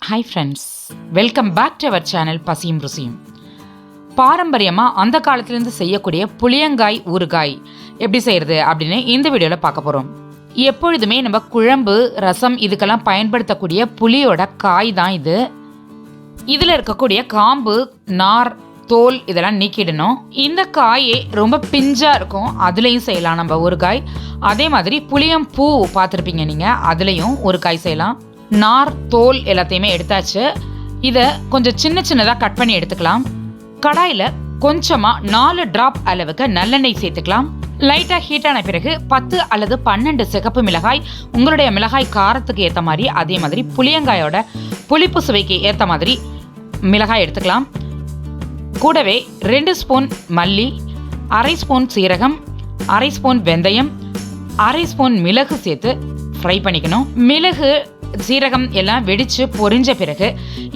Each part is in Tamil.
Hi friends, welcome back to our channel பசியும் ருசியும். பாரம்பரியமாக அந்த காலத்திலேருந்து செய்யக்கூடிய புளியங்காய் ஊறுகாய் எப்படி செய்கிறது அப்படின்னு இந்த வீடியோவில் பார்க்க போகிறோம். எப்பொழுதுமே நம்ம குழம்பு ரசம் இதுக்கெல்லாம் பயன்படுத்தக்கூடிய புளியோட காய் தான் இது. இதில் இருக்கக்கூடிய காம்பு நார் தோல் இதெல்லாம் நீக்கிடணும். இந்த காயே ரொம்ப பிஞ்சாக இருக்கும், அதுலேயும் செய்யலாம் நம்ம ஊறுகாய். அதே மாதிரி புளியம் பூ பார்த்துருப்பீங்க நீங்கள், அதுலேயும் ஊறுகாய் செய்யலாம். நார் தோல் எல்லாத்தையுமே எடுத்தாச்சு. இதை கொஞ்சம் சின்ன சின்னதாக கட் பண்ணி எடுத்துக்கலாம். கடாயில் கொஞ்சமாக 4 டிராப் அளவுக்கு நல்லெண்ணெய் சேர்த்துக்கலாம். லைட்டாக ஹீட்டான பிறகு 10 அல்லது 12 சிகப்பு மிளகாய், உங்களுடைய மிளகாய் காரத்துக்கு ஏற்ற மாதிரி, அதே மாதிரி புளியங்காயோட புளிப்பு சுவைக்கு ஏற்ற மாதிரி மிளகாய் எடுத்துக்கலாம். கூடவே 2 ஸ்பூன் மல்லி, 1/2 ஸ்பூன் சீரகம், 1/2 ஸ்பூன் வெந்தயம், 1/2 ஸ்பூன் மிளகு சேர்த்து ஃப்ரை பண்ணிக்கணும். மிளகு சீரகம் எல்லாம் வெடிச்சு பொரிஞ்ச பிறகு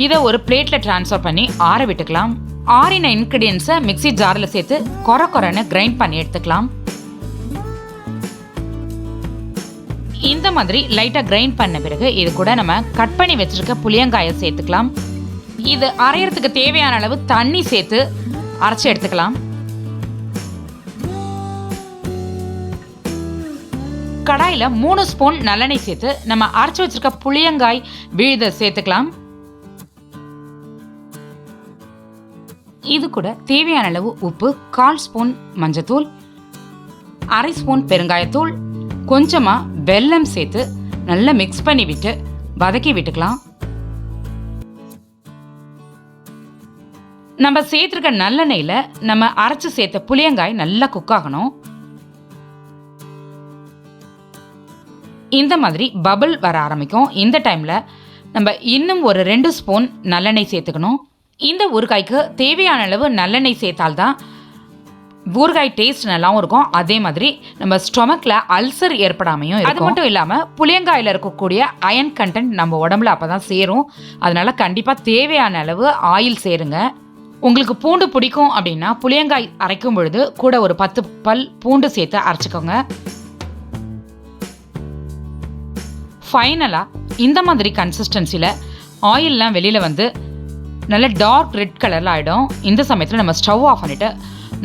இதை ஒரு பிளேட்டில் ட்ரான்ஸ்ஃபர் பண்ணி ஆற விட்டுக்கலாம். ஆறின இன்க்ரீடியன்ஸை மிக்சி ஜாரில் சேர்த்து கொரன்னு கிரைண்ட் பண்ணி எடுத்துக்கலாம். இந்த மாதிரி லைட்டாக கிரைண்ட் பண்ண பிறகு இது கூட நம்ம கட் பண்ணி வச்சிருக்க புளியங்காயை சேர்த்துக்கலாம். இது அரைகிறதுக்கு தேவையான அளவு தண்ணி சேர்த்து அரைச்சி எடுத்துக்கலாம். கடாயில் 3 ஸ்பூன் நல்லெண்ணெய் சேர்த்து நம்ம அரைச்சி வச்சிருக்க புளியங்காய் விழுதை சேர்த்துக்கலாம். இது கூட தேவையான அளவு உப்பு, 1/4 ஸ்பூன் மஞ்சத்தூள், 1/2 ஸ்பூன் பெருங்காயத்தூள், கொஞ்சமா வெல்லம் சேர்த்து நல்லா மிக்ஸ் பண்ணி விட்டு வதக்கி விட்டுக்கலாம். நம்ம சேர்த்துருக்க நல்லெண்ணெயில் நம்ம அரைச்சி சேர்த்த புளியங்காய் நல்லா குக் ஆகணும். இந்த மாதிரி பபிள் வர ஆரம்பிக்கும். இந்த டைமில் நம்ம இன்னும் ஒரு 2 ஸ்பூன் நல்லெண்ணெய் சேர்த்துக்கணும். இந்த ஊறுகாய்க்கு தேவையான அளவு நல்லெண்ணெய் சேர்த்தால்தான் ஊறுகாய் டேஸ்ட் நல்லாவும் இருக்கும். அதே மாதிரி நம்ம ஸ்டொமக்கில் அல்சர் ஏற்படாமையும் இருக்கும். அது மட்டும் இல்லாமல் புளியங்காயில் இருக்கக்கூடிய அயன் கண்டென்ட் நம்ம உடம்புல அப்போ தான் சேரும். அதனால் கண்டிப்பாக தேவையான அளவு ஆயில் சேருங்க. உங்களுக்கு பூண்டு பிடிக்கும் அப்படின்னா புளியங்காய் அரைக்கும் பொழுது கூட ஒரு 10 பல் பூண்டு சேர்த்து அரைச்சிக்கோங்க. ஃபைனலாக இந்த மாதிரி கன்சிஸ்டன்சியில் ஆயிலெலாம் வெளியில் வந்து நல்லா டார்க் ரெட் கலரில் ஆகிடும். இந்த சமயத்தில் நம்ம ஸ்டவ் ஆஃப் பண்ணிவிட்டு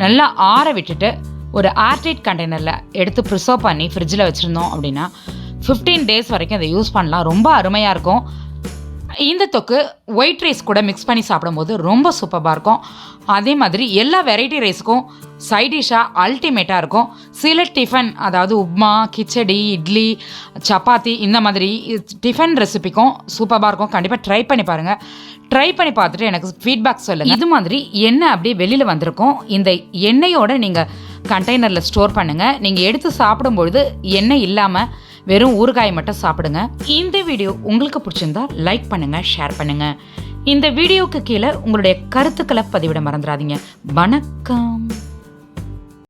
நல்லா ஆற விட்டுட்டு ஒரு ஏர்டைட் கண்டெய்னரில் எடுத்து ப்ரிசர்வ் பண்ணி ஃப்ரிட்ஜில் வச்சுருந்தோம் அப்படின்னா 15 டேஸ் வரைக்கும் அதை யூஸ் பண்ணலாம். ரொம்ப அருமையாக இருக்கும். இந்த தொக்கு ஒயிட் ரைஸ் கூட மிக்ஸ் பண்ணி சாப்பிடும்போது ரொம்ப சூப்பராக இருக்கும். அதே மாதிரி எல்லா வெரைட்டி ரைஸுக்கும் சைட் டிஷ்ஷாக அல்டிமேட்டாக இருக்கும். சில டிஃபன், அதாவது உப்மா, கிச்சடி, இட்லி, சப்பாத்தி, இந்த மாதிரி டிஃபன் ரெசிபிக்கும் சூப்பராக இருக்கும். கண்டிப்பாக ட்ரை பண்ணி பாருங்கள். ட்ரை பண்ணி பார்த்துட்டு எனக்கு ஃபீட்பேக் சொல்லுங்கள். இது மாதிரி எண்ணெய் அப்படியே வெளியில் வந்திருக்கும். இந்த எண்ணெயோடு நீங்கள் கண்டெய்னரில் ஸ்டோர் பண்ணுங்கள். நீங்கள் எடுத்து சாப்பிடும்பொழுது எண்ணெய் இல்லாமல் வெறும் ஊறுகாய் மட்டும் சாப்பிடுங்க. இந்த வீடியோ உங்களுக்கு பிடிச்சிருந்தா லைக் பண்ணுங்க, ஷேர் பண்ணுங்க. இந்த வீடியோவுக்கு கீழே உங்களுடைய கருத்துக்களை பதிவிட மறந்துடாதீங்க. வணக்கம்.